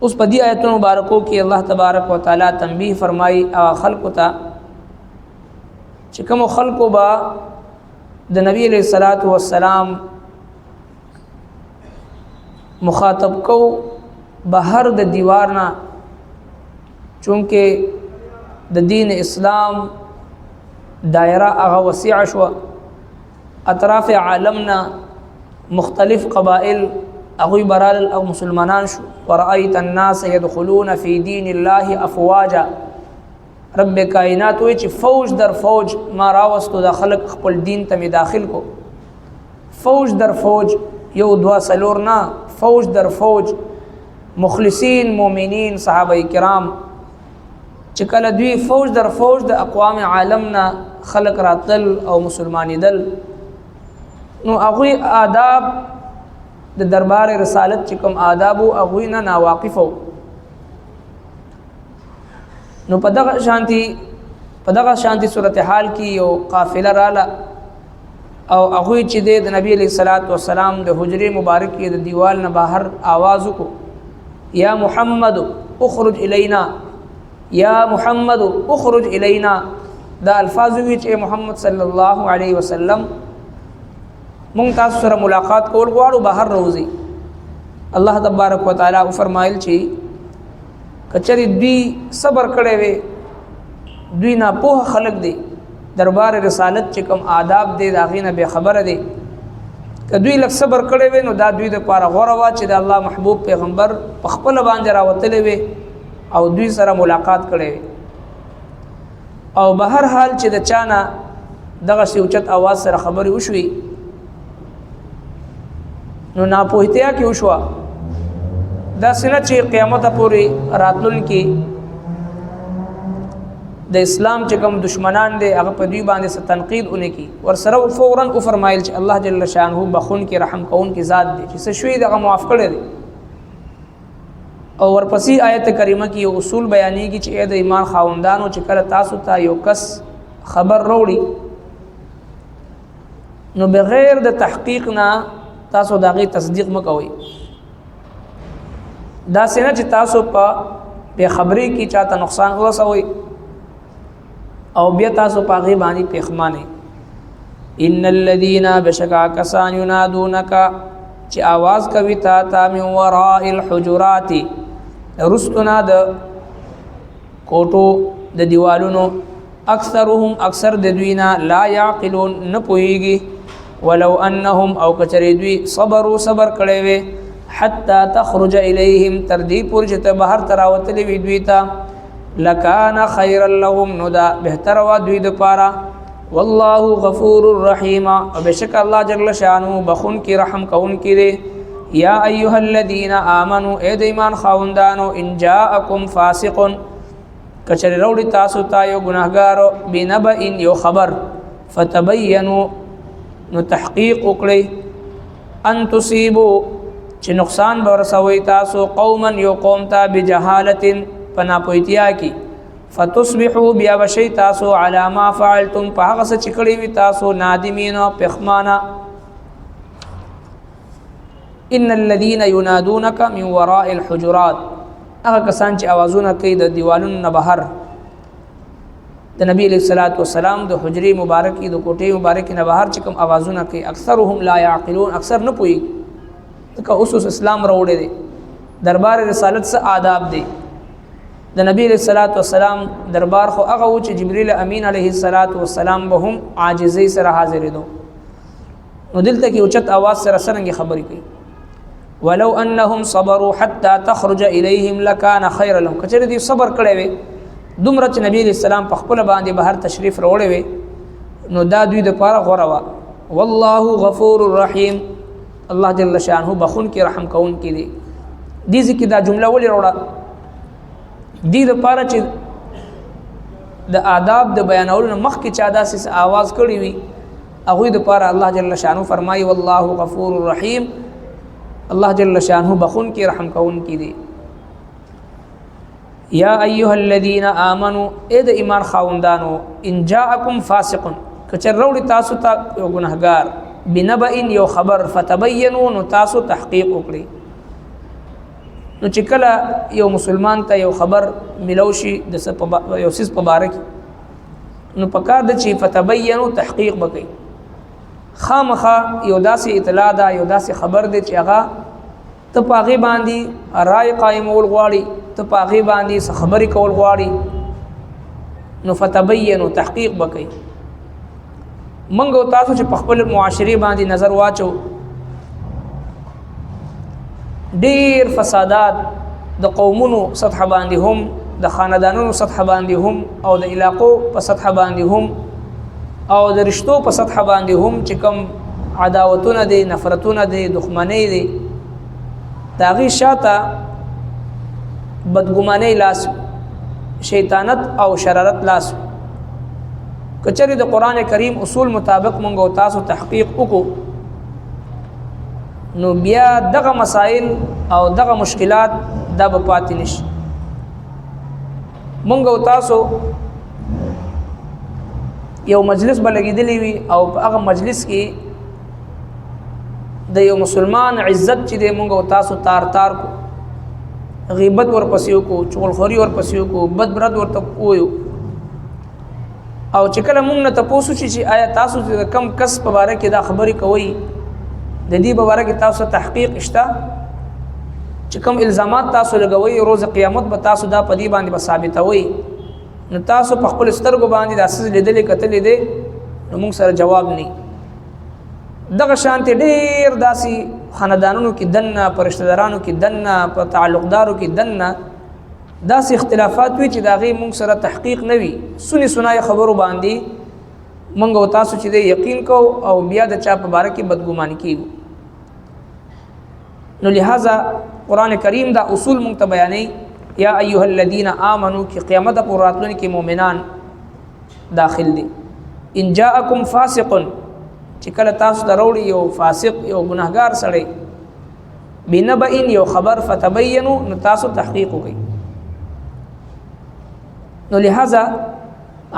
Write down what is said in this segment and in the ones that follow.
उस पदी आयत मुबारकों की अल्लाह तबारक व ताला तंबीह फरमाई खल्क़ ता चिकम खल्क़ बा द नबी अलैहिस्सलातु वस्सलाम मुखातब को बहर द दीवारना चूँकि द दीन इस्लाम दायरा आगा वसीअ शवा अतराफ़ आलमना मुख्तलिफ़ क़बाइल अगुई बराल और मुसलमानान शु वरअयत अन्नास यदखुलून फ़ी दीनिल्लाहि अफ़वाजा रब कायनात वे फ़ौज दर फ़ौज मा रावस्तु द खलक खपल दीन तमी दाखिल को फ़ौज दर फ़ौज यो दुआ सलोर ना फ़ौज दर फ़ौज मुखलिसीन मोमिनीन सहाबाए किराम चिकल दुई फ़ौज दर फ़ौज द अक़वाम आलमना खलक रातल और मुसलमानी दल नो अगुई आदाब द दरबार रसालत चिकम आदाबो अगुई ना नावाकिफ़ो नो पदगा शांति सूरत हाल की यो काफ़िला राला और अगुई चिदे द नबी अलैहिस्सलातु वस्सलाम द हुजरे मुबारक की द दीवाल न बाहर आवाज़ को या मुहम्मद उखरुज इलैना या मुहम्मद उखरुज इलैना द अल्फाज़ विच ए मुहम्मद सल्लल्लाहु अलैहि वसल्लम मुंताज़ सर मुलाकात कोल गवाड़ो बाहर रोज़ी अल्लाह तबारक व ताला फरमाइल छी कचरी दुई सबर करे वे दुई ना पोह खलक दे दरबार रसालत चिकम आदाब दे दागी न बेखबर दे कि दुई लग सबर करे वे नो दा दुई द पारा गौरवा च द अल्लाह महबूब पैगम्बर पखपल बांध रावतले वे और दुई सरा मुलाकात करे वे और बहर हाल च द चाना दगा से उचत आवाज़ सर खबर उशवी नो ना पोहतिया कि उशवा दा सिना चे क़यामत पूरी रातलुन की द इस्लाम चिकम दुश्मनान दे अगर पदवी बांधे से तनकीद उन्हें की और सरव फ़ौरन उफ़रमाइल च अल्लाह जल्ल शानहू बखुन की रहम कौन की ज़ात दे जिसे शुई दगा मुआफ़ करे दे और पसी आयत करीमा की यो उसूल बयानी की चे द ईमान खाउंदानो चिकर तासुता यो कस खबर रोड़ी नो बग़ैर द तहक़ीक़ ना तासो दागी तस्दीक़ मकवई दा सेना च तासो पा बेखबरी की चाहता नुकसान रसोई और बिया तासो पागी बानी पेखमाने इन्नल्लज़ीना बेशका कसान युनादूनका च आवाज़ कविता ता मिन वराइल हुजुराति रुस्तुना द कोटो द दीवालुनो अक्सरुहुम अक्सर ददवीना ला याक़िलून न पोईगी वलौ अन्नहुम औ कचरे द्वी सबरू सबर करे वे हत्ता तखरुज इलैहिम तरदी पुरजत बहर तरावतली विद्वीता लकाना खैरल लहुम नुदा बेहतर व द्वीद पारा वल्लाहु गफूरुर रहीमा और बेशक अल्लाह जल्ल शानु बखुन की रहम कौन की रे या अय्युहल्लज़ीना आमनु ए ईमान खाउंदानो इन जाअकुम फासिकुन कचरे रौड़ी तासु तायो गुनाहगारो बिनबइन यो खबर फतबय्यनु नो तहक़ीक़ उकड़ी अन तुसीबो च नुकसान बरसवई तासो कौमन यो कौमता बिजहालतिन पना पोइतिया की फ़तुस्बिहू बियावशई तासो अला मा फ़अलतुम पागस चिकड़ी वी तासो नादिमीना पेखमाना इन्नल्लज़ीना युनादूनका मिन वराइल हुजुरात अगर कसान च आवाज़ुना कई द दीवालुन न बहर द नबी अलैहिस्सलातु वस्सलाम द हुजरी मुबारक की द कोटे मुबारक की न बहर चिकम आवाज़ुना कई अक्सरुहुम ला याक़िलून अक्सर न पोई का उस इस्लाम रोड़े दे दरबार रसालत से आदाब दे द नबी अलैहिस्सलातु वस्सलाम दरबार खो अगा उच जिब्रील अमीन अलैहिस्सलातु वस्सलाम बहुम आजिज़ी से हाजिर दो नो दिल तक उचत आवाज़ से रसनंगी खबरी की वलौ अन्नहुम सबरू हत्ता तखरुज इलैहिम लकान खैर लहुम कचरे दी सबर करे वे दुमरच नबी अलैहिस्सलाम पखपल बांधे बाहर तशरीफ़ रोड़े वे नो दा दुई द पारा गौरवा वल्लाहु गफूरुर रहीम अल्लाह जल्ल शानहू बखुन की रहम कौन की दे दी ज़िक्र दा जुमला वली रोड़ा दी द पारा च द आदाब द बयानौल मख की चादा से आवाज़ कड़ी हुई अगुई द पारा अल्लाह जल्ल शानहू फरमाई वल्लाहु गफूरुर रहीम अल्लाह जल्ल शानहू बखुन की रहम कौन की दे या अय्युहल्लज़ीना आमनु ए द ईमान खाउंदानो इन जाअकुम फासिकुन कचर रौड़ी तासु ता गुनहगार बिनबइन यो खबर फतबय्यनु नो तासु तहक़ीक़ उकड़ी نو چې کله یو مسلمان ته یو خبر ملو شي د یو سیس په باره کې نو پکار د چې فتبینو تحقیق وکړي خامخا یو داسې اطلاع ده یو داسې خبر دی چې هغه ته په هغې باندې رای قایمول غواړي ته په هغې باندې څه خبرې کول غواړي نو فتبینو تحقیق وکړي موږ او تاسو چې په خپل معاشرې باندې نظر واچو ډیر فسادات د قومونو سطح باندې هم د خاندانونو سطح باندې هم او د علاقو په سطح باندې هم او د رشتو په سطح باندې هم چې کوم عداوتونه دي نفرتونه دي دښمنۍ دي د هغې شاته بدګمانۍ لاس شیطانت او شرارت لاس کچری د قرآن کریم اصول مطابق مونږ او تاسو تحقیق وکړو نو بیا دغه مسائل او دغه مشکلات دا به پاتې نشي مونږ او تاسو یو مجلس به لګېدلی وي او په هغه مجلس کې د یو مسلمان عزت چې دی مونږ او تاسو تار تار کو غیبت ورپسې وکړو چغلخوري ورپسې وکړو بد برد ورته وویو او چې کله مونږ نه تپوسو چې آیا تاسو د کم کس په باره کې دا خبرې کوئ د دې په باره کې تاسو تحقیق شته چې کوم الزامات تاسو لګوئ روز قیامت به تاسو دا په دې باندې به ثابتوئ نو تاسو په خپل سترګو باندې دا څه لیدلې کتلې دی نو مونږ سره جواب نه دغه شانتې ډېر داسې خاندانونو کې دننه په رشتهدارانو کې دننه په تعلقدارو کې دننه داسې اختلافات وي چې د هغې مونږ سره تحقیق نه وي سنې سنای خبرو باندې مونږ او تاسو چې دی یقین کوو او بیا د چا په باره کې بدګماني کیږو نو لہذا قرآن کریم دا اصول مونږ ته بیانوي یا ایها الذین آمنو کې قیامت په راتلونکي کې مؤمنان داخل دي ان جاءکم فاسق چې کله تاسو ته راوړي یو فاسق یو ګناهګار سړی بنبأ یو خبر فتبینو نو تاسو تحقیق وکړئ نو لہذا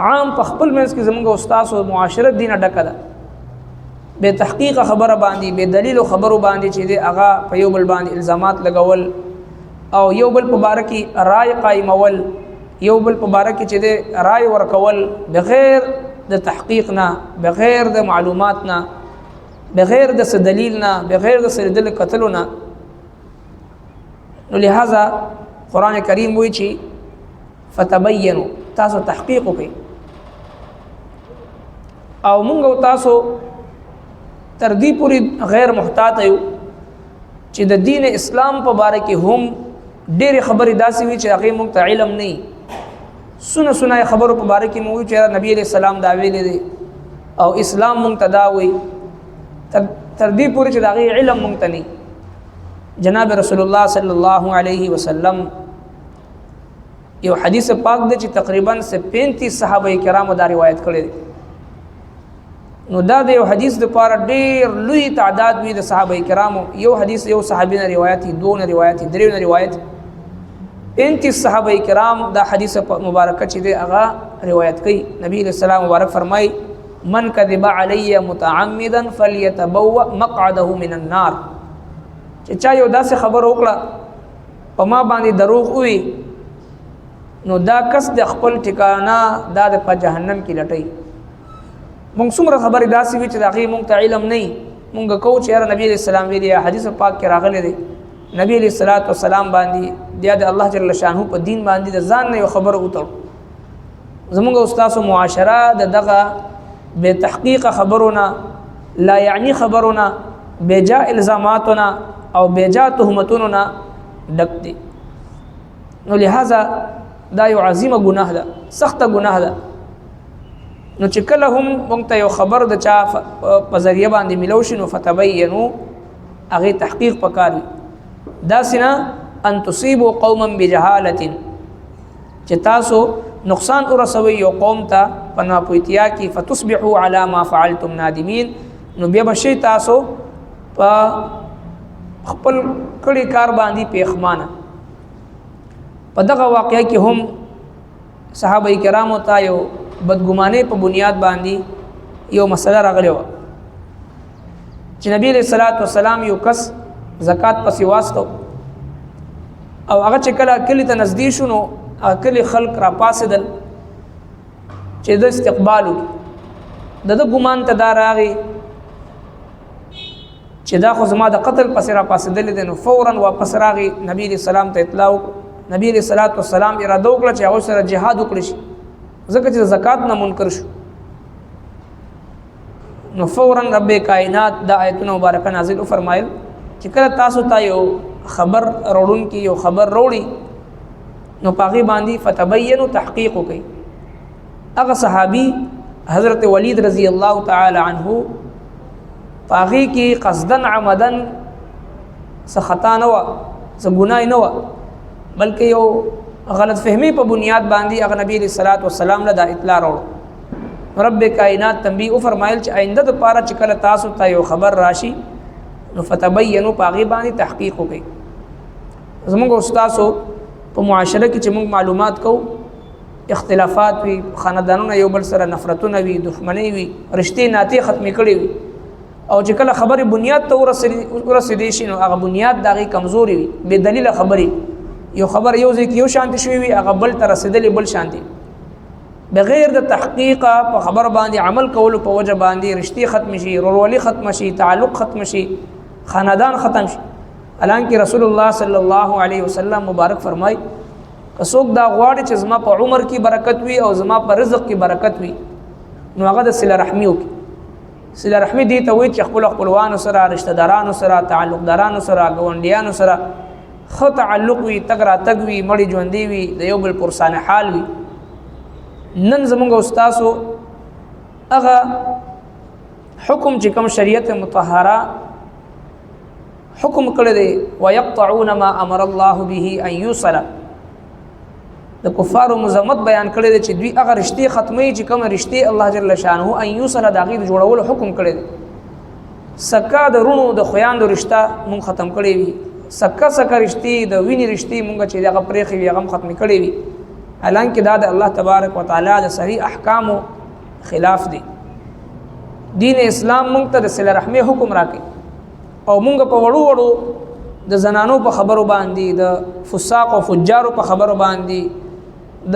عام په خپل منځ کې زموږ استاد او معاشرت دینه ډکه ده به تحقیق خبره باندې به دلیل خبرو باندې چې دی هغه په یو بل باندې الزامات لګول او یو بل په باره کې رای قایمول یو بل په باره کې چې دی رای ورکول بغیر د تحقیق نه بغیر د معلومات نه بغیر د دلیل نه بغیر د دلیل کتلو نه نو لہذا قرآن کریم وایي چې فتبینو تاسو تحقیق وکړئ او مونږ او تاسو تر دې پورې غیر محتاط یو چې د دین اسلام په باره کې هم ډېرې خبرې داسې وي چې هغې مونږ ته علم نه وي سنه سنای خبرو په باره کې مونږ وایو چې نبی علیه السلام دا ویلی دی او اسلام مونږ ته دا وایي تر دې پورې چې د هغې علم مونږ ته نه جناب رسول الله صلی الله علیه وسلم یو حدیث پاک دی چې تقریبا 35 صحابه کرامو دا روایت کړی دی نو دا د یو حدیث دپاره ډېر لوی تعداد وي د صحابه کرامو یو حدیث یو صحابي نه روایت وي دوه نه روایت وي درې نه روایت 35 صحابه کرام دا حدیث مبارکه چې دی هغه روایت کوي نبی علیہ السلام مبارک فرمای من کذب علی متعمدا فلیتبوأ مقعده من النار چې چا یو داسې خبر وکړه په ما باندې دروغ وي نو دا کس د خپل ټکانه دا د په جهنم کې لټي مونږ څومره خبرې داسې وي چې د هغې مونږ ته علم نه وي مونږ کوو چې یاره نبي علیه السلام ویلي یا حدیث پاک کې راغلی دی نبی علیه الصلاۃ والسلام باندې بیا د الله جل شانه په دین باندې د ځان نه یو خبره وتړو زمونږ استاسو معاشره د دغه بې تحقیق خبرونه لا یعنی خبرونه بېجا الزاماتونه او بېجا تهمتونو نه ډک دي نو لہذا دا یو عظیمه ګناه ده سخته ګناه ده نو چې کله هم مونږ ته یو خبر د چا په ذریعه باندې ملو شي نو فتبینو هغې تحقیق پکار وي داسې نه ان تصیبوا قوما بجهالة چې تاسو نقصان ورسوي یو قوم ته په ناپوهتیا کې فتصبحوا على ما فعلتم نادمین نو بیا به شئ تاسو په خپل کړي کار باندې پښیمانه په دغه واقعه کې هم صحابه کرامو ته یو بدګمانۍ په بنیاد باندې یو مسله راغلی وه چې نبی علیه الصلاۃ والسلام یو کس زکات پسې واستو او هغه چې کله کلی ته نږدې شو نو کلی خلق را پاسېدل چې د استقبال وکړي د ګمان ته دا راغی چې دا خو زما د قتل پسې را پاسېدلی دی نو فورا واپس راغی نبي علیه السلام ته اطلاع وکړو نبي علیه السلام اراده وکړه چې هغوی سره جهاد وکړي شي ځکه چې د زکات نه منکر شو نو فورا رب کائنات دا آیتونه مبارکه نازل وفرمایل چې کله تاسو ته یو خبر راوړونکي یو خبر راوړي نو په هغې باندې فتبینو تحقیق وکړئ هغه صحابي حضرت ولید رضی الله تعالی عنه په هغې کې قصدن عمدن څه خطا نه وه څه ګناه نه وه بلکې یو غلط فهمي په بنیاد باندې هغه نبی علیه الصلاۃ والسلام له دا اطلاع راوړو رب کائنات تنبیه وفرمایل چې آینده دپاره چې کله تاسو ته یو خبر راشي نو فتبینو په هغې باندې تحقیق وکړئ زموږ استاسو په معاشره کې چې موږ معلومات کوو اختلافات وي خاندانونه یو بل سره نفرتونه وي دښمنۍ وي رشتې ناتې ختمې کړې وي او چې کله خبرې بنیاد ته ورسېدې شي نو هغه بنیاد د هغې کمزوري وي بې دلیله خبرې یو خبر یو ځای کې یو شانتي شوی وي هغه بل ته رسېدلې بل شانتي بغیر د تحقیق په خبر باندې عمل کولو په وجه باندې رشتې ختم شي ورورولي ختم شي تعلق ختم شي خاندان ختم شي حالانکه رسول الله صلی الله علیه وسلم مبارک فرمای که څوک دا غواړي چې زما په عمر کې برکت وي او زما په رزق کې برکت وي نو هغه د صله رحمي وکړي صله رحمي دې ته وایي چې خپلوانو سره رشتہ دارانو سره تعلقدارانو سره ګاونډیانو سره ښه تعلق وي تګ راتګ وي مړی ژوندی وي د یو بل پرسانه حال وي نن زمونږ استاسو هغه حکم چې کوم شریعت مطهره حکم کړی دی ويقطعون ما امر الله به ان يوصل د کفارو مذمت بیان کړی دی چې دوی هغه رشتې ختموي چې کوم رشتې الله جل شانه ان يوصل د هغې د جوړولو حکم کړی دی سکه د رونو د خویاندو رشته مونږ ختم کړی وي سکه رشتې د وینې رشتې مونږ چې هغه پرېښې وي هغه ختمې کړی وي حالانکه دا د الله تبارک وتعالی د صحیح احکامو خلاف دی دین اسلام مونږ ته د صله رحمۍ حکم راکړي او مونږ په وړو د زنانو په خبرو باندې د فساق او فجارو په خبرو باندې د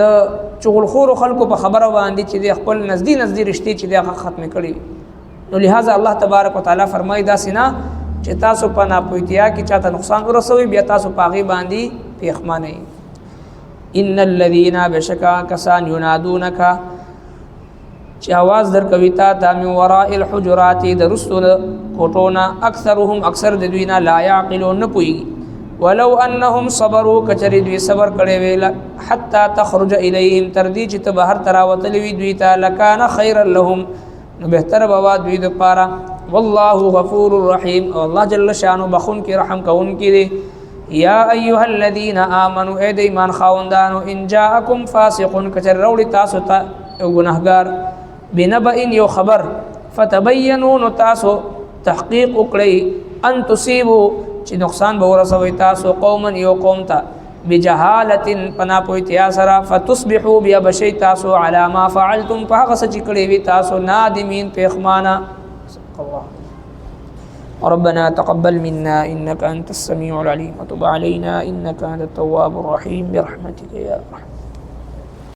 چغلخورو خلکو په خبرو باندې چې د خپل نزدې رشتې چې هغه ختمې کړي نو لہذا الله تبارک وتعالی فرمایي داسې نه چې تاسو په ناپوهتیا کې چاته نقصان ورسوي بیا تاسو په هغې باندې پښیمانه یئ ان الذين بشکا کسان ینادونک چې आवाज درکوي تا ته من وراء الحجرات درستو کوټونه اکثرهم اکثر د دوی نه لا يعقلون نه پوهیږي ولو انهم صبروا کچری دوی صبر کړي ویل حتى تخرج اليهم تر دې چې ته بهر تراوتلی وي دوی ته لکان خيرا لهم نو بهتر بوا دوی د پاره والله غفور رحیم او الله جل شانه بخون کی رحم کون کی دی یا ایها الذين امنوا اے د ایمان خاوندانو ان جاءکم فاسق کچر روړی تاسو ته ګناهګار بنبأ یو خبر فتبینوا نو تاسو تحقیق وکړئ ان تصيبوا چې نقصان به ورسوي تاسو قوما یو قوم ته بجهاله پنا پوهتیا سره فتصبحوا بیا بشی تاسو علی ما فعلتم فهغه چې کړی وي تاسو نادمین پښمانه الله ربنا تقبل منا إنك أنت السميع العليم وتب علينا إنك أنت التواب الرحيم برحمتك يا رحمة